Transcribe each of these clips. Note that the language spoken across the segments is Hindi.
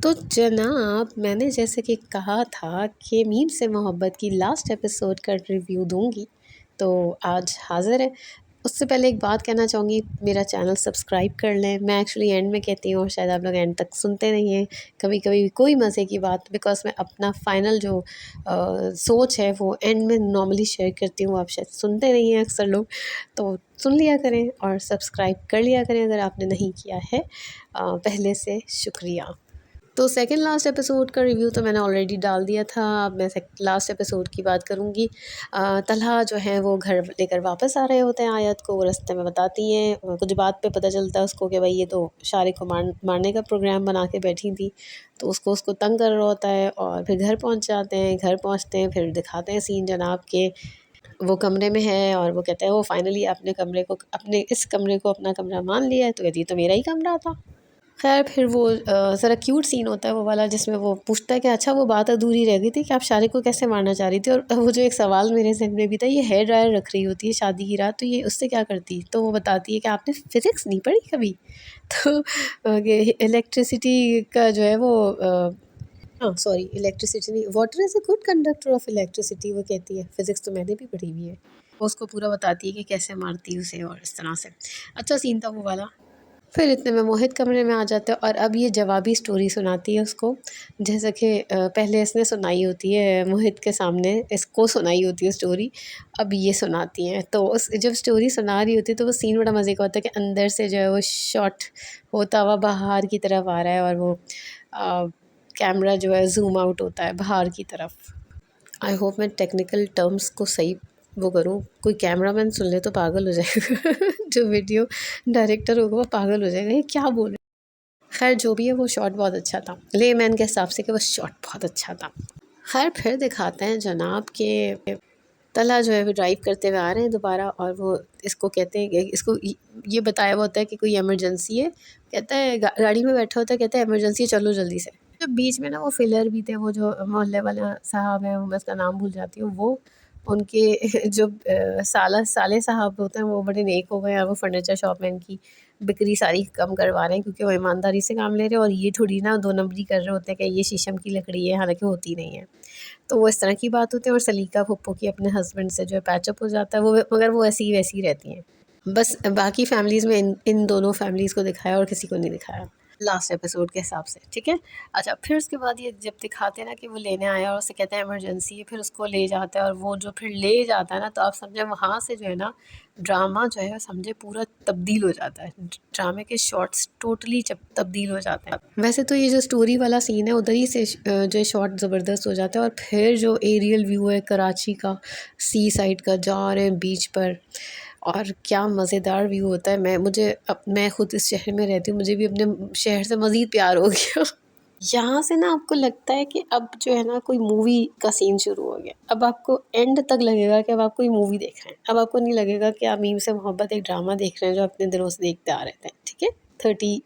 तो जनाब, मैंने जैसे कि कहा था कि मीम से मोहब्बत की लास्ट एपिसोड का रिव्यू दूंगी, तो आज हाज़िर है। उससे पहले एक बात कहना चाहूँगी, मेरा चैनल सब्सक्राइब कर लें। मैं एक्चुअली एंड में कहती हूँ, शायद आप लोग एंड तक सुनते नहीं हैं। कभी कभी कोई मज़े की बात, बिकॉज मैं अपना फ़ाइनल जो सोच है वो एंड में नॉर्मली शेयर करती हूँ। आप शायद सुनते नहीं हैं अक्सर लोग, तो सुन लिया करें और सब्सक्राइब कर लिया करें अगर आपने नहीं किया है। पहले से शुक्रिया। तो सेकंड लास्ट एपिसोड का रिव्यू तो मैंने ऑलरेडी डाल दिया था। अब मैं लास्ट एपिसोड की बात करूँगी। तलहा जो है वो घर लेकर वापस आ रहे होते हैं आयत को। वो रास्ते में बताती हैं, कुछ बात पे पता चलता है उसको कि भाई ये तो शारिक को मारने का प्रोग्राम बना के बैठी थी। तो उसको तंग कर रहा होता है और फिर घर पहुँच जाते हैं। घर पहुँचते हैं, फिर दिखाते हैं सीन जनाब के वो कमरे में है और वो कहता है वो फाइनली अपने इस कमरे को अपना कमरा मान लिया है। तो कहती है तो मेरा ही कमरा था। खैर फिर वो ज़रा क्यूट सीन होता है वो वाला, जिसमें वो पूछता है कि अच्छा वो बात अधूरी रह गई थी कि आप शारिक को कैसे मारना चाह रही थी। और वो जो एक सवाल मेरे ज़हन में भी था, ये हेयर ड्रायर रख रही होती है शादी की रात, तो ये उससे क्या करती। तो वो बताती है कि आपने फ़िज़िक्स नहीं पढ़ी कभी। तो इलेक्ट्रिसिटी का जो है वो हाँ सॉरी, इलेक्ट्रिसिटी नहीं, water is a good conductor of electricity, वो कहती है। फ़िज़िक्स तो मैंने भी पढ़ी हुई है। वो उसको पूरा बताती है कि कैसे मारती है उसे और इस तरह से। अच्छा सीन था वो वाला। फिर इतने में मोहित कमरे में आ जाता है और अब ये जवाबी स्टोरी सुनाती है उसको। जैसा कि पहले इसने सुनाई होती है मोहित के सामने, इसको सुनाई होती है स्टोरी, अब ये सुनाती हैं। तो उस जब स्टोरी सुना रही होती है तो वो सीन बड़ा मज़े का होता है कि अंदर से जो है वो शॉट होता हुआ बाहर की तरफ आ रहा है और वो कैमरा जो है ज़ूम आउट होता है बाहर की तरफ। आई होप मैं टेक्निकल टर्म्स को सही वो करूँ, कोई कैमरामैन सुन ले तो पागल हो जाएगा। जो वीडियो डायरेक्टर होगा वो पागल हो जाएगा, ये क्या बोल रहे हैं। खैर जो भी है, वो शॉट बहुत अच्छा था लेमैन के हिसाब से, कि वो शॉट बहुत अच्छा था। खैर फिर दिखाते हैं जनाब के तला जो है वो ड्राइव करते हुए आ रहे हैं दोबारा, और वो इसको कहते हैं कि इसको ये बताया हुआ होता है कि कोई इमरजेंसी है। कहता है गाड़ी में बैठा होता है, कहता है इमरजेंसी है, चलो जल्दी से। तो बीच में ना वो फिलर भी थे, वो जो मोहल्ले वाला साहब है, मैं उसका नाम भूल जाती हूँ, वो उनके जो साले साहब होते हैं वो बड़े नेक हो गए हैं। वो फर्नीचर शॉप में इनकी बिक्री सारी कम करवा रहे हैं, क्योंकि वो ईमानदारी से काम ले रहे हैं और ये थोड़ी ना दो नंबरी कर रहे होते हैं कि ये शीशम की लकड़ी है, हालांकि होती नहीं है। तो वो इस तरह की बात होती है। और सलीका फुप्पो की अपने हस्बैंड से जो है पैचअप हो जाता है, वो मगर वो ऐसी वैसी रहती हैं। बस बाकी फैमिलीज़ में इन दोनों फैमिलीज़ को दिखाया और किसी को नहीं दिखाया लास्ट एपिसोड के हिसाब से, ठीक है। अच्छा फिर उसके बाद ये जब दिखाते हैं ना कि वो लेने आया और उसे कहते हैं इमरजेंसी है, फिर उसको ले जाता है और वो जो फिर ले जाता है ना, तो आप समझे वहाँ से जो है ना ड्रामा जो है समझे पूरा तब्दील हो जाता है। ड्रामे के शॉट्स टोटली तब्दील हो जाते हैं। वैसे तो ये जो स्टोरी वाला सीन है उधर ही से जो शॉट ज़बरदस्त हो जाता है। और फिर जो एरियल व्यू है कराची का, सी साइड का, जा रहे हैं बीच पर, और क्या मज़ेदार व्यू होता है। मैं खुद इस शहर में रहती हूँ, मुझे भी अपने शहर से मज़ीद प्यार हो गया। यहाँ से ना आपको लगता है कि अब जो है ना कोई मूवी का सीन शुरू हो गया। अब आपको एंड तक लगेगा कि अब आप कोई मूवी देख रहे हैं। अब आपको नहीं लगेगा कि आप मीम से मोहब्बत एक ड्रामा देख रहे हैं जो अपने दिनों से देखते आ रहे थे, ठीक है। 30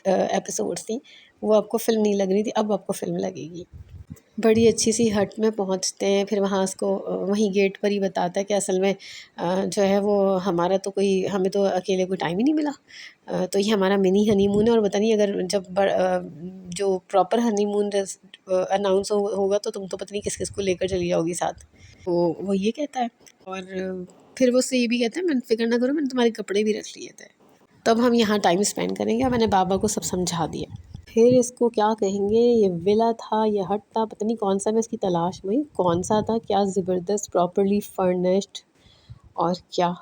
एपिसोड्स थी, वो आपको फ़िल्म नहीं लग रही थी, अब आपको फ़िल्म लगेगी। बड़ी अच्छी सी हट में पहुंचते हैं। फिर वहाँ उसको वहीं गेट पर ही बताता है कि असल में जो है वो हमें तो अकेले कोई टाइम ही नहीं मिला। तो ये हमारा मिनी हनीमून है, और पता नहीं अगर जो प्रॉपर हनीमून अनाउंस होगा तो तुम तो पता नहीं किस किस को लेकर चली जाओगी साथ। तो वो ये कहता है, और फिर वो उससे ये भी कहता है मैंने फ़िक्र ना करो, मैंने तुम्हारे कपड़े भी रख लिए थे, तब हम यहाँ टाइम स्पेंड करेंगे, और मैंने बाबा को सब समझा दिया। फिर इसको क्या कहेंगे, ये विला था, ये हट था, पता नहीं कौन सा, मैं इसकी तलाश में कौन सा था। क्या ज़बरदस्त प्रॉपर्ली फर्निश्ड, और क्या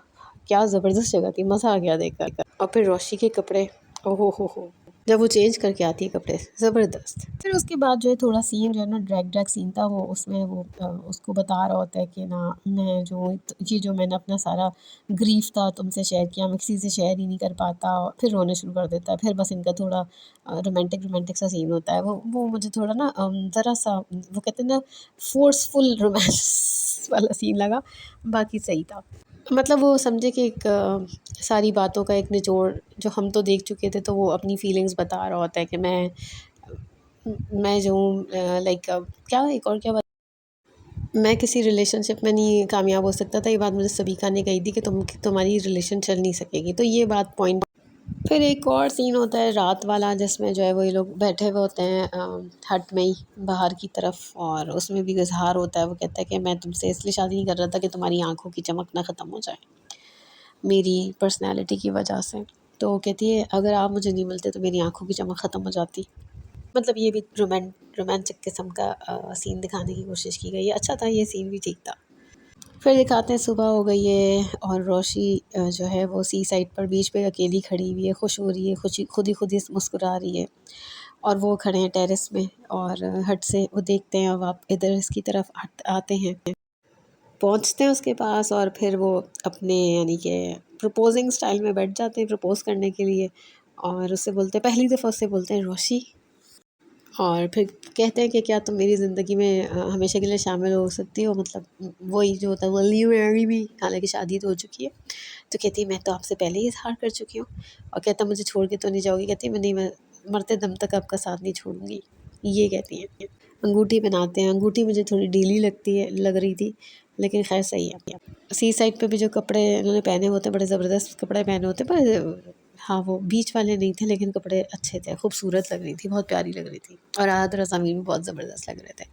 क्या ज़बरदस्त जगह थी, मज़ा आ गया देखकर। और फिर रोशी के कपड़े, ओहो हो, जब वो चेंज करके आती है कपड़े, ज़बरदस्त। फिर उसके बाद जो है थोड़ा सीन जो है ना ड्रैग सीन था, वो उसमें वो उसको बता रहा होता है कि ना मैं जो मैंने अपना सारा ग्रीफ था तुमसे शेयर किया, मैं किसी से शेयर ही नहीं कर पाता। और फिर रोने शुरू कर देता है। फिर बस इनका थोड़ा रोमांटिक सा सीन होता है। वो मुझे थोड़ा ना ज़रा सा वो कहते हैं ना फोर्सफुल रोमांस वाला सीन लगा, बाकी सही था। मतलब वो समझे कि एक सारी बातों का एक निचोड़ जो हम तो देख चुके थे, तो वो अपनी फीलिंग्स बता रहा होता है कि मैं जो हूँ लाइक क्या एक और क्या बात, मैं किसी रिलेशनशिप में नहीं कामयाब हो सकता था। ये बात मुझे सभी का ने कही थी कि तुम्हारी रिलेशन चल नहीं सकेगी। तो ये बात पॉइंट फिर एक और सीन होता है रात वाला, जिसमें जो है वो ये लोग बैठे हुए होते हैं हट में ही बाहर की तरफ, और उसमें भी इजहार होता है। वो कहता है कि मैं तुमसे इसलिए शादी नहीं कर रहा था कि तुम्हारी आंखों की चमक ना ख़त्म हो जाए मेरी पर्सनैलिटी की वजह से। तो वो कहती है अगर आप मुझे नहीं मिलते तो मेरी आंखों की चमक ख़त्म हो जाती। मतलब ये भी रोमांटिक किस्म का सीन दिखाने की कोशिश की गई है। अच्छा था, ये सीन भी ठीक था। फिर दिखाते हैं सुबह हो गई है और रोशी जो है वो सी साइड पर बीच पे अकेली खड़ी हुई है, खुश हो रही है, खुशी खुद ही मुस्कुरा रही है। और वो खड़े हैं टेरेस में, और हट से वो देखते हैं, अब आप इधर इसकी तरफ आते हैं, पहुंचते हैं उसके पास, और फिर वो अपने यानी कि प्रपोजिंग स्टाइल में बैठ जाते हैं प्रपोज करने के लिए। और उससे बोलते हैं, पहली दफ़ा उससे बोलते हैं रोशी, और फिर कहते हैं कि क्या तुम मेरी ज़िंदगी में हमेशा के लिए शामिल हो सकती हो, मतलब वही जो होता है विल यू मैरी मी, हालांकि शादी तो हो चुकी है। तो कहती है मैं तो आपसे पहले ही इजहार कर चुकी हूँ। और कहता मुझे छोड़ के तो नहीं जाओगी। कहती है मैं नहीं, मैं मरते दम तक आपका साथ नहीं छोड़ूंगी, ये कहती हैं। अंगूठी पहनाते हैं, अंगूठी मुझे थोड़ी ढीली लग रही थी, लेकिन खैर सही है। सी साइड पे भी जो कपड़े इन्होंने पहने होते हैं, बड़े ज़बरदस्त कपड़े पहने होते हैं, पर हाँ वो बीच वाले नहीं थे, लेकिन कपड़े अच्छे थे, खूबसूरत लग रही थी, बहुत प्यारी लग रही थी। और आदर ज़मीन भी बहुत ज़बरदस्त लग रहे थे।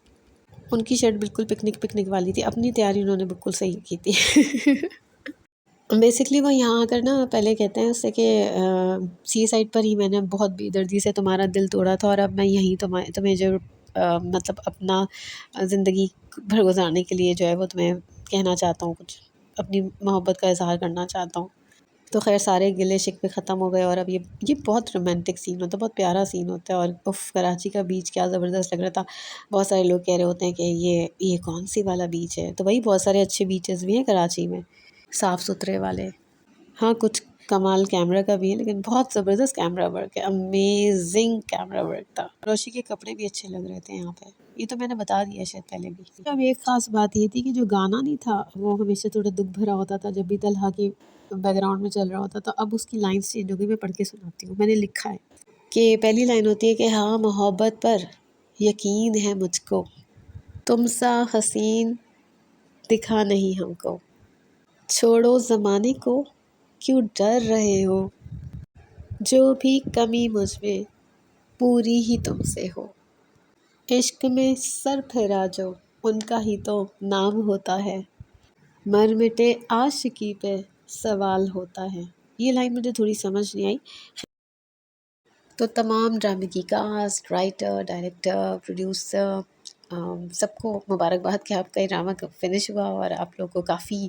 उनकी शर्ट बिल्कुल पिकनिक पिकनिक वाली थी, अपनी तैयारी उन्होंने बिल्कुल सही की थी। बेसिकली वो यहाँ आकर ना पहले कहते हैं उससे कि सी साइड पर ही मैंने बहुत बेदर्दी से तुम्हारा दिल तोड़ा था, और अब मैं यहीं तुम्हें जो मतलब अपना ज़िंदगी भर गुजारने के लिए जो है वो तुम्हें कहना चाहता हूँ, कुछ अपनी मोहब्बत का इजहार करना चाहता हूँ। तो खैर सारे गिले शिकवे ख़त्म हो गए, और अब ये बहुत रोमांटिक सीन होता है, बहुत प्यारा सीन होता है। और उफ़, कराची का बीच क्या ज़बरदस्त लग रहा था। बहुत सारे लोग कह रहे होते हैं कि ये कौन सी वाला बीच है, तो वही बहुत सारे अच्छे बीचेस भी हैं कराची में, साफ़ सुथरे वाले। हाँ, कुछ कमाल कैमरा का भी है, लेकिन बहुत ज़बरदस्त कैमरा वर्क है, अमेजिंग कैमरा वर्क था। रोशी के कपड़े भी अच्छे लग रहे थे यहाँ पे, ये तो मैंने बता दिया शायद पहले भी। अब एक ख़ास बात ये थी कि जो गाना नहीं था वो हमेशा थोड़ा दुख भरा होता था, जब भी तलहा की बैकग्राउंड में चल रहा होता था। अब उसकी लाइन्स चेंज हो गई, मैं पढ़ के सुनाती हूँ। मैंने लिखा है कि पहली लाइन होती है कि हाँ मोहब्बत पर यकीन है मुझको, तुम सा हसीन दिखा नहीं हमको, छोड़ो ज़माने को क्यों डर रहे हो, जो भी कमी मुझ में पूरी ही तुमसे हो, इश्क में सर फिरा जो उनका ही तो नाम होता है, मर मिटे आशिकी पे सवाल होता है। ये लाइन मुझे थोड़ी समझ नहीं आई। तो तमाम ड्रामे की कास्ट, राइटर, डायरेक्टर, प्रोड्यूसर, सबको मुबारकबाद कि आपका ये ड्रामा कब फिनिश हुआ, और आप लोगों को काफ़ी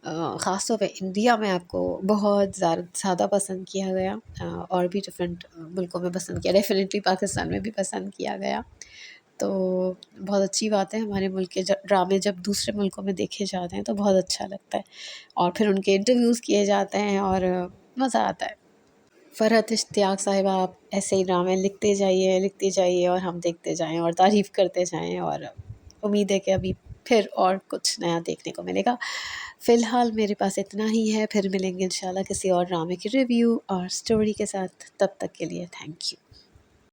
ख़ास तौर पे इंडिया में आपको बहुत ज़्यादा पसंद किया गया, और भी डिफरेंट मुल्कों में पसंद किया, डेफिनेटली पाकिस्तान में भी पसंद किया गया। तो बहुत अच्छी बात है, हमारे मुल्क के ड्रामे जब दूसरे मुल्कों में देखे जाते हैं तो बहुत अच्छा लगता है, और फिर उनके इंटरव्यूज़ किए जाते हैं और मज़ा आता है। फ़रहत इश्तियाक साहिबा, आप ऐसे ही ड्रामे लिखते जाइए और हम देखते जाएँ और तारीफ़ करते जाएँ, और उम्मीद है कि अभी फिर और कुछ नया देखने को मिलेगा। फ़िलहाल मेरे पास इतना ही है, फिर मिलेंगे इंशाल्लाह किसी और ड्रामे की रिव्यू और स्टोरी के साथ। तब तक के लिए थैंक यू।